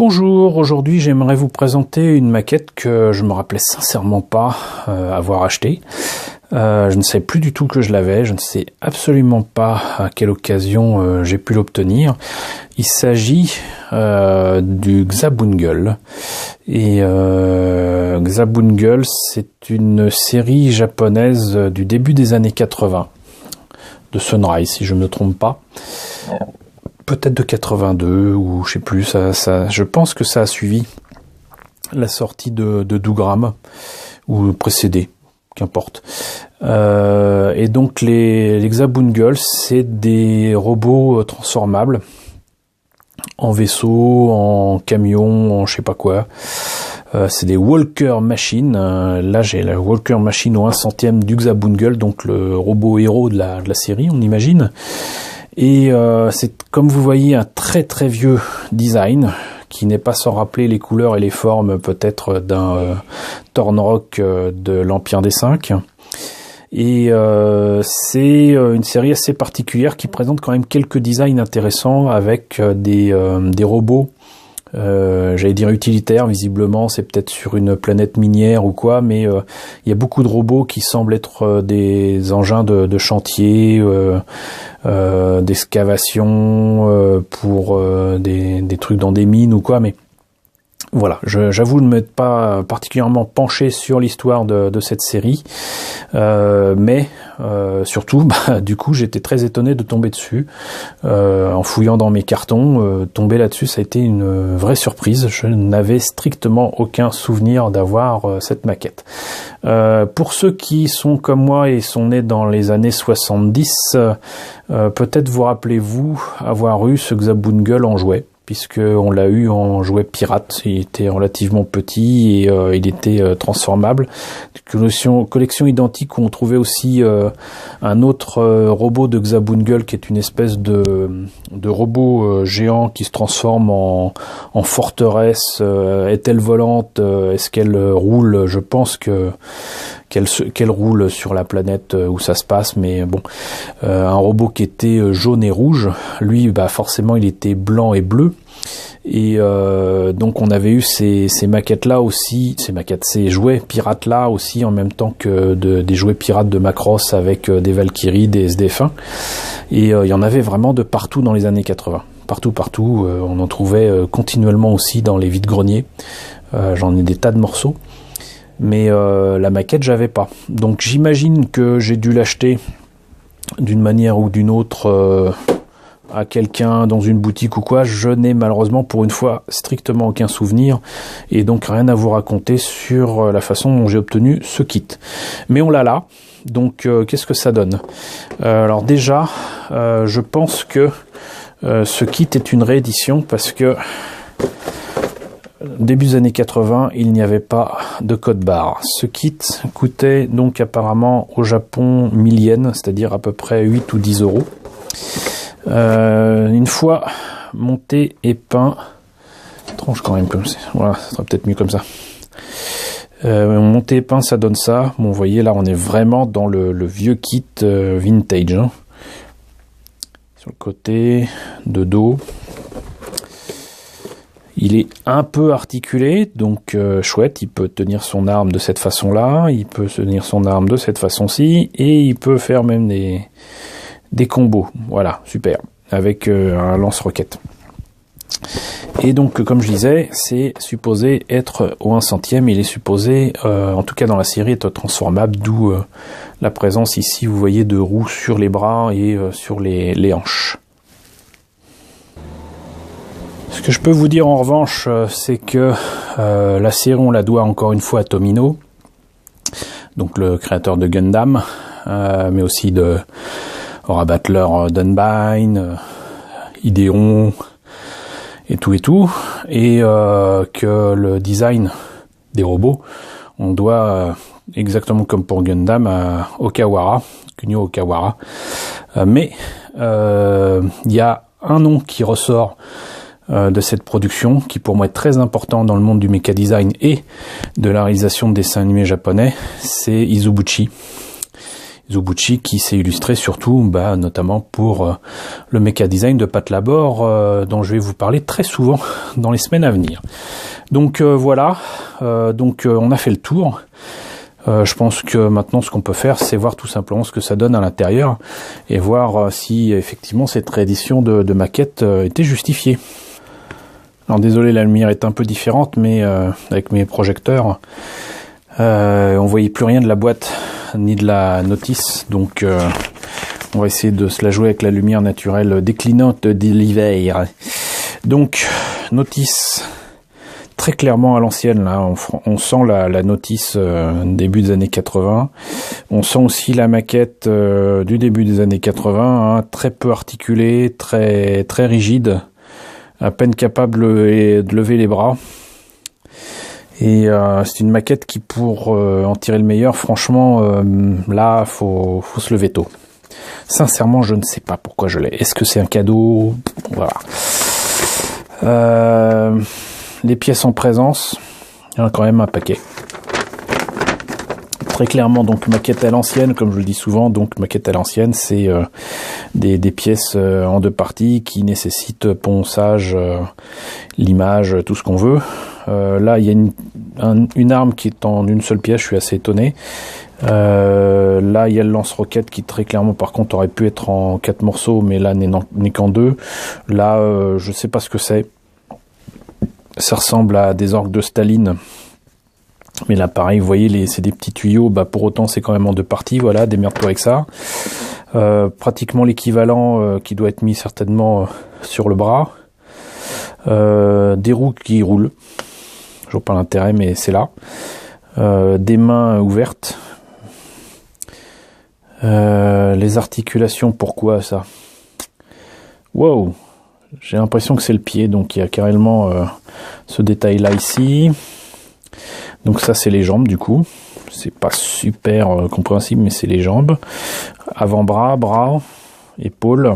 Bonjour, aujourd'hui j'aimerais vous présenter une maquette que je me rappelais sincèrement pas avoir achetée. Je ne savais plus du tout que je l'avais, je ne sais absolument pas à quelle occasion j'ai pu l'obtenir. Il s'agit du Xabungle. Et Xabungle, c'est une série japonaise du début des années 80, de Sunrise si je ne me trompe pas. Peut-être de 82 ou je sais plus, je pense que ça a suivi la sortie de Dougram ou précédé, qu'importe. Et donc les Xabungle, c'est des robots transformables en vaisseau, en camion, en je sais pas quoi. C'est des Walker Machine. Là j'ai la Walker Machine au 1/100 du Xabungle, donc le robot héros de la série, on imagine. Et c'est, comme vous voyez, un très très vieux design qui n'est pas sans rappeler les couleurs et les formes peut-être d'un Tornrock de l'Empire des 5. Et c'est une série assez particulière qui présente quand même quelques designs intéressants avec des robots, j'allais dire utilitaires, visiblement c'est peut-être sur une planète minière ou quoi, mais il y a beaucoup de robots qui semblent être des engins de chantier, d'excavation pour des trucs dans des mines ou quoi, mais voilà, j'avoue ne m'être pas particulièrement penché sur l'histoire de cette série, mais surtout, du coup, j'étais très étonné de tomber dessus. En fouillant dans mes cartons, tomber là-dessus, ça a été une vraie surprise. Je n'avais strictement aucun souvenir d'avoir cette maquette. Pour ceux qui sont comme moi et sont nés dans les années 70, peut-être vous rappelez-vous avoir eu ce Xabungle en jouet, puisque on l'a eu en jouet pirate. Il était relativement petit et il était transformable. Collection identique où on trouvait aussi un autre robot de Xabungle qui est une espèce de robot géant qui se transforme en forteresse. Est-elle volante? Est-ce qu'elle roule? Je pense qu'elle roule sur la planète où ça se passe, mais bon, un robot qui était jaune et rouge, lui, forcément, il était blanc et bleu. Et donc on avait eu ces maquettes là aussi, ces jouets pirates là aussi, en même temps que des jouets pirates de Macross avec des Valkyries, des SDF1, et il y en avait vraiment de partout dans les années 80, partout, on en trouvait continuellement aussi dans les vides-greniers. J'en ai des tas de morceaux, mais la maquette j'avais pas, donc j'imagine que j'ai dû l'acheter d'une manière ou d'une autre à quelqu'un dans une boutique ou quoi. Je n'ai malheureusement pour une fois strictement aucun souvenir et donc rien à vous raconter sur la façon dont j'ai obtenu ce kit. Mais on l'a là, donc qu'est-ce que ça donne? Alors déjà, je pense que ce kit est une réédition parce que début des années 80, il n'y avait pas de code barre. Ce kit coûtait donc apparemment au Japon 1000 yens, c'est-à-dire à peu près 8 ou 10 euros. Une fois monté et peint, tranche quand même comme ça, voilà, ça sera peut-être mieux comme ça. Monté et peint, ça donne ça. Bon, vous voyez là, on est vraiment dans le vieux kit vintage. Hein. Sur le côté de dos, il est un peu articulé, donc chouette. Il peut tenir son arme de cette façon-là, il peut tenir son arme de cette façon-ci, et il peut faire même des combos, voilà, super, avec un lance-roquette. Et donc, comme je disais, c'est supposé être au 1/100, il est supposé, en tout cas dans la série, être transformable, d'où la présence ici, vous voyez, de roues sur les bras et sur les hanches. Ce que je peux vous dire en revanche, c'est que la série, on la doit encore une fois à Tomino, donc le créateur de Gundam, mais aussi de Aura Battler Dunbine, Ideon et tout, et que le design des robots, on doit exactement comme pour Gundam à Okawara, Kunio Okawara, mais il y a un nom qui ressort de cette production, qui pour moi est très important dans le monde du mecha design et de la réalisation de dessins animés japonais, c'est Izubuchi. Zubuchi qui s'est illustré surtout notamment pour le mecha design de Pat Labor dont je vais vous parler très souvent dans les semaines à venir. Donc voilà, on a fait le tour. Je pense que maintenant ce qu'on peut faire, c'est voir tout simplement ce que ça donne à l'intérieur et voir si effectivement cette réédition de maquette était justifiée. Alors désolé, la lumière est un peu différente, mais avec mes projecteurs, on voyait plus rien de la boîte ni de la notice, donc on va essayer de se la jouer avec la lumière naturelle déclinante de l'hiver. Donc notice très clairement à l'ancienne, là on sent la notice début des années 80. On sent aussi la maquette du début des années 80, hein, très peu articulée, très très rigide, à peine capable de lever les bras. Et c'est une maquette qui, pour en tirer le meilleur, franchement, là, faut se lever tôt. Sincèrement, je ne sais pas pourquoi je l'ai. Est-ce que c'est un cadeau? Voilà. Les pièces en présence, il y en a quand même un paquet. Très clairement, donc maquette à l'ancienne, comme je le dis souvent, donc maquette à l'ancienne, c'est des pièces en deux parties qui nécessitent ponçage, l'image, tout ce qu'on veut. Là, il y a une arme qui est en une seule pièce, je suis assez étonné. Là, il y a le lance-roquette qui très clairement, par contre, aurait pu être en 4 morceaux, mais là, n'est qu'en 2. Là, je sais pas ce que c'est. Ça ressemble à des orgues de Staline. Mais là, pareil, vous voyez, c'est des petits tuyaux. Pour autant, c'est quand même en deux parties. Voilà, démerde-toi avec ça. Pratiquement l'équivalent qui doit être mis certainement sur le bras. Des roues qui roulent. Je vois pas l'intérêt, mais c'est là. Des mains ouvertes. Les articulations, pourquoi ça? Wow! J'ai l'impression que c'est le pied, donc il y a carrément ce détail-là ici. Donc ça, c'est les jambes, du coup. C'est pas super compréhensible, mais c'est les jambes. Avant-bras, bras, épaules.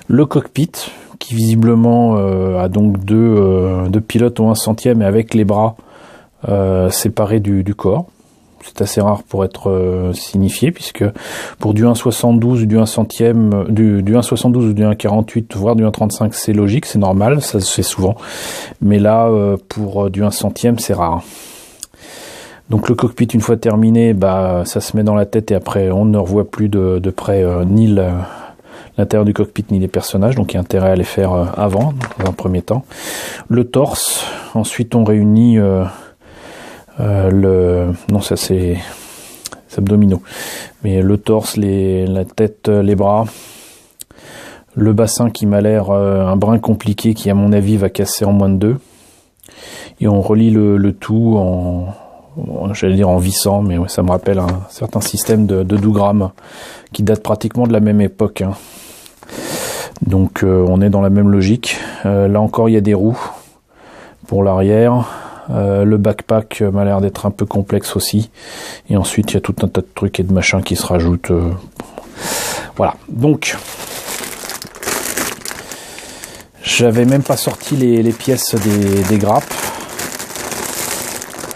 Le cockpit, qui visiblement a donc deux pilotes au 1/100, mais avec les bras séparés du corps. C'est assez rare pour être signifié, puisque pour du 1,72 ou du 1/100, du 1,72 ou du 1,48, voire du 1,35, c'est logique, c'est normal, ça se fait souvent. Mais là, pour du 1/100, c'est rare. Donc le cockpit, une fois terminé, ça se met dans la tête et après on ne revoit plus de près ni l'intérieur du cockpit ni les personnages, donc il y a intérêt à les faire avant, dans un premier temps. Le torse, ensuite on réunit non, ça c'est abdominaux, mais le torse, la tête, les bras, le bassin qui m'a l'air un brin compliqué, qui à mon avis va casser en moins de 2, et on relie le tout j'allais dire en vissant, mais ouais, ça me rappelle un certain système de dougram qui date pratiquement de la même époque, hein. Donc on est dans la même logique. Là encore, il y a des roues pour l'arrière. Le backpack m'a l'air d'être un peu complexe aussi. Et ensuite, il y a tout un tas de trucs et de machins qui se rajoutent. Voilà. Donc, j'avais même pas sorti les pièces des grappes.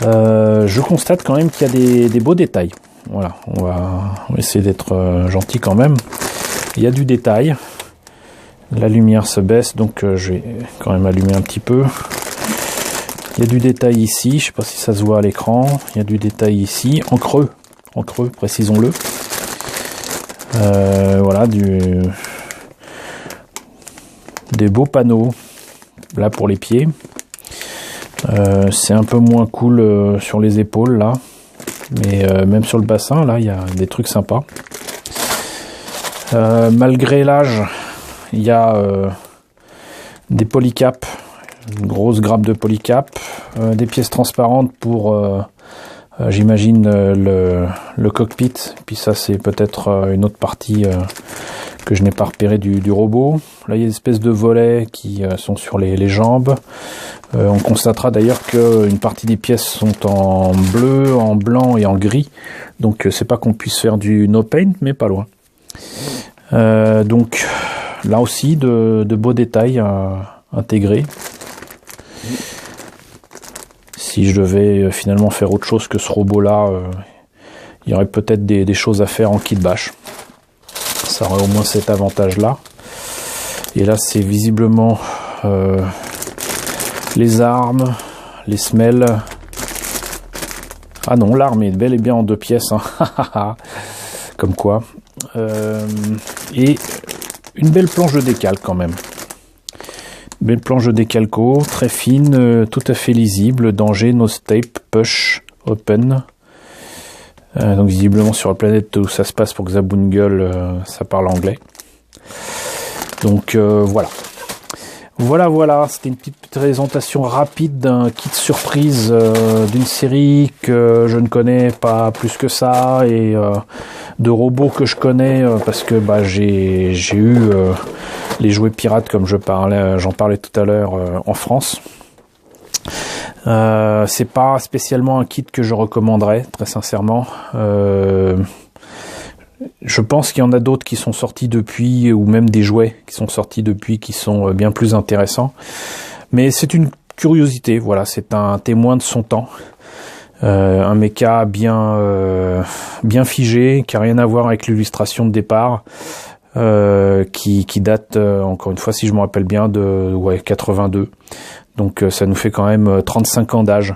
Je constate quand même qu'il y a des beaux détails. Voilà. On va essayer d'être gentil quand même. Il y a du détail. La lumière se baisse, donc je vais quand même allumer un petit peu. Il y a du détail ici, je sais pas si ça se voit à l'écran. Il y a du détail ici, en creux, précisons-le. Voilà, des beaux panneaux, là pour les pieds. C'est un peu moins cool sur les épaules, là. Mais même sur le bassin, là, il y a des trucs sympas. Malgré l'âge, il y a des polycaps. Une grosse grappe de polycap, des pièces transparentes pour, j'imagine, le cockpit. Puis ça, c'est peut-être une autre partie que je n'ai pas repérée du robot. Là, il y a des espèces de volets qui sont sur les jambes. On constatera d'ailleurs qu'une partie des pièces sont en bleu, en blanc et en gris. Donc, c'est pas qu'on puisse faire du no paint, mais pas loin. Donc, là aussi, de beaux détails intégrés. Si je devais finalement faire autre chose que ce robot-là, il y aurait peut-être des choses à faire en kit bash. Ça aurait au moins cet avantage-là. Et là, c'est visiblement les armes, les semelles. Ah non, l'arme est bel et bien en 2 pièces. Hein. Comme quoi. Et une belle planche de décalque quand même. Belle planche de décalco, très fine, tout à fait lisible. Danger, no tape, push, open. Donc visiblement sur la planète où ça se passe pour Xabungle, ça parle anglais. Donc voilà. Voilà, c'était une petite présentation rapide d'un kit surprise d'une série que je ne connais pas plus que ça et de robots que je connais parce que j'ai eu les jouets pirates comme j'en parlais tout à l'heure en France. C'est pas spécialement un kit que je recommanderais très sincèrement. Je pense qu'il y en a d'autres qui sont sortis depuis, ou même des jouets qui sont sortis depuis, qui sont bien plus intéressants. Mais c'est une curiosité, voilà, c'est un témoin de son temps. Un mecha bien figé, qui a rien à voir avec l'illustration de départ, qui date, encore une fois, si je me rappelle bien, de 82. Donc ça nous fait quand même 35 ans d'âge.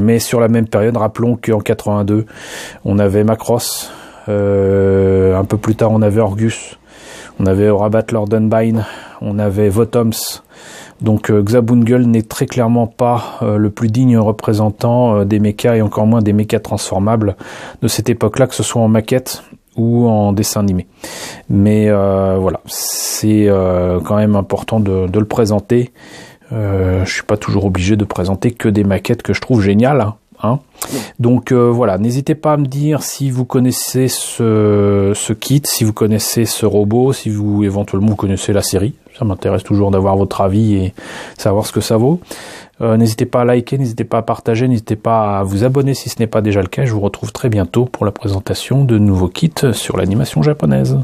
Mais sur la même période, rappelons qu'en 82, on avait Macross. Un peu plus tard, on avait Orgus, on avait Rabat Lord Unbind, on avait Votoms. Donc Xabungle n'est très clairement pas le plus digne représentant des mechas et encore moins des mechas transformables de cette époque-là, que ce soit en maquette ou en dessin animé. Mais voilà, c'est quand même important de le présenter. Je suis pas toujours obligé de présenter que des maquettes que je trouve géniales. Hein. Donc voilà, n'hésitez pas à me dire si vous connaissez ce kit, si vous connaissez ce robot, si vous éventuellement vous connaissez la série. Ça m'intéresse toujours d'avoir votre avis et savoir ce que ça vaut. N'hésitez pas à liker, n'hésitez pas à partager, n'hésitez pas à vous abonner si ce n'est pas déjà le cas. Je vous retrouve très bientôt pour la présentation de nouveaux kits sur l'animation japonaise.